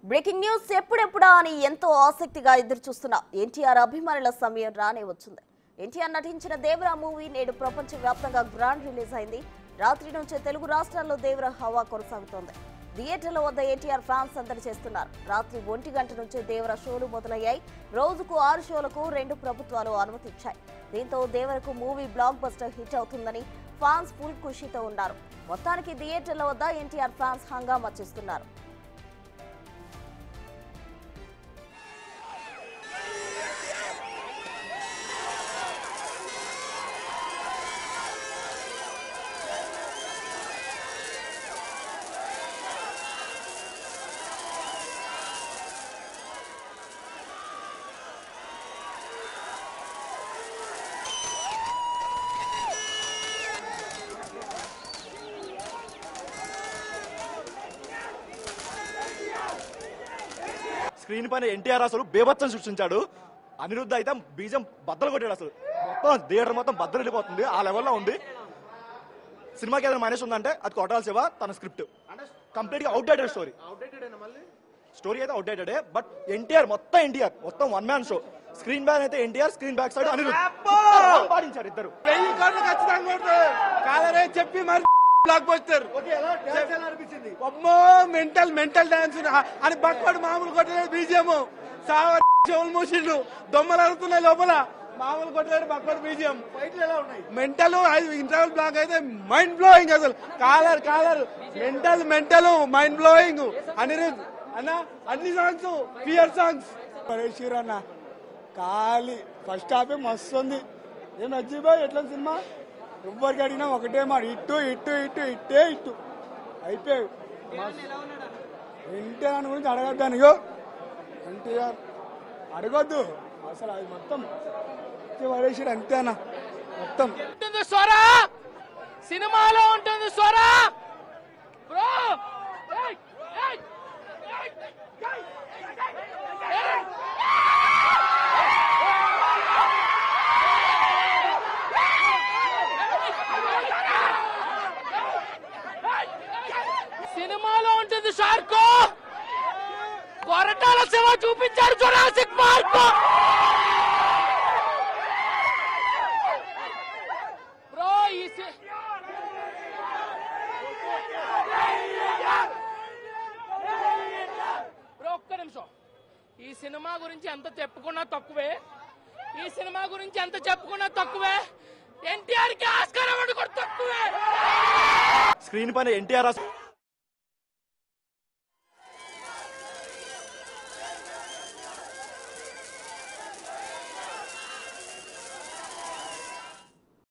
Breaking news ఎప్పుడెప్పుడా అని ఎంతో ఆసక్తిగా ఎదురు చూస్తున్న ఎన్టీఆర్ అభిమానుల సమయం రానే వచ్చింది. ఎన్టీఆర్ నటించిన దేవరా మూవీ నేడు ప్రపంచవ్యాప్తంగా గ్రాండ్ రిలీజ్ అయింది. రాత్రి నుంచే తెలుగు రాష్ట్రాల్లో దేవరా హవా కొనసాగుతోంది. థియేటర్ల వద్ద ఎన్టీఆర్ ఫ్యాన్స్ సందడి చేస్తున్నారు. రాత్రి 1 గంట నుంచే దేవరా షోలు మొదలయ్యాయి. రోజుకు 6 షోలకు 2 ప్రభుత్వాలు అనుమతిచ్చాయి. దీంతో దేవరకు మూవీ బ్లాక్ బస్టర్ హిట్ అవుతుందని ఫ్యాన్స్ ఫుల్ ఖుషీతో ఉన్నారు. మొత్తానికి థియేటర్ల వద్ద ఎన్టీఆర్ ఫ్యాన్స్ హంగామా చేస్తున్నారు. స్క్రీన్ పైన ఎన్టీఆర్ అసలు బేభత్సం సృష్టించాడు. అనిరుద్ధ అయితే బీజం బద్దలు కొట్టాడు. అసలు మొత్తం థియేటర్ మొత్తం బద్దలు వెళ్ళిపోతుంది. ఆ లెవెల్లో ఉంది. సినిమాకి ఏదైనా మైనస్ ఉందంటే అది కొట్టాలి శివ. తన స్క్రిప్ట్ కంప్లీట్ గా అవుట్డేటెడ్ స్టోరీ అయితే అవుట్డేటెడ్. బట్ ఎన్టీఆర్ మొత్తం one man show. Screen back అయితే NTR, screen back side Anirudh పాటించారు ఇద్దరు. చెప్పి మరి బ్లాక్ బస్టర్ మెంటల్ డాన్స్ అని బక్కడు మామూలు కొట్టలేదు. బీజిఎం చెవులు మూసిండు, దొమ్మలు అడుగుతున్నాయి లోపల. మామూలు కొట్టలేదు బక్కడు బీజిఎం. మెంటల్ ఇంటర్వల్ బ్లాక్ అయితే మైండ్ బ్లోయింగ్. అసలు collar mental mind blowing. Anirudh అన్న అన్ని సాంగ్స్ ఫియర్ సాంగ్స్ పరేషీర్ అన్న ఖాళీ. ఫస్ట్ హాఫ్ మస్తు ఉంది. ఏం అజ్జీబాయ్ ఎట్లా సినిమా? ఎవ్వరికి అడిగినా ఒకటే మాట, ఇట్టే ఇట్టు అయిపోయావు. ఎన్టీఆర్ గురించి అడగద్దాను. ఇగో ఎన్టీఆర్ అడగొద్దు అసలు. అది మొత్తం పరేషీర్ అంతేనా మొత్తం. స్వరా సినిమాలో ఉంటుంది స్వరా బ్రో. సినిమాలో ఉంటుంది షార్కో. కొరటాల శివ చూపించారు జురాసిక్ పార్క్. బ్రో ఒక్క నిమిషం. ఈ సినిమా గురించి ఎంత చెప్పుకున్నా తక్కువే. ఎన్టీఆర్ కి ఆస్కార్ అవార్డు కూడా తక్కువే. స్క్రీన్ పైన ఎన్టీఆర్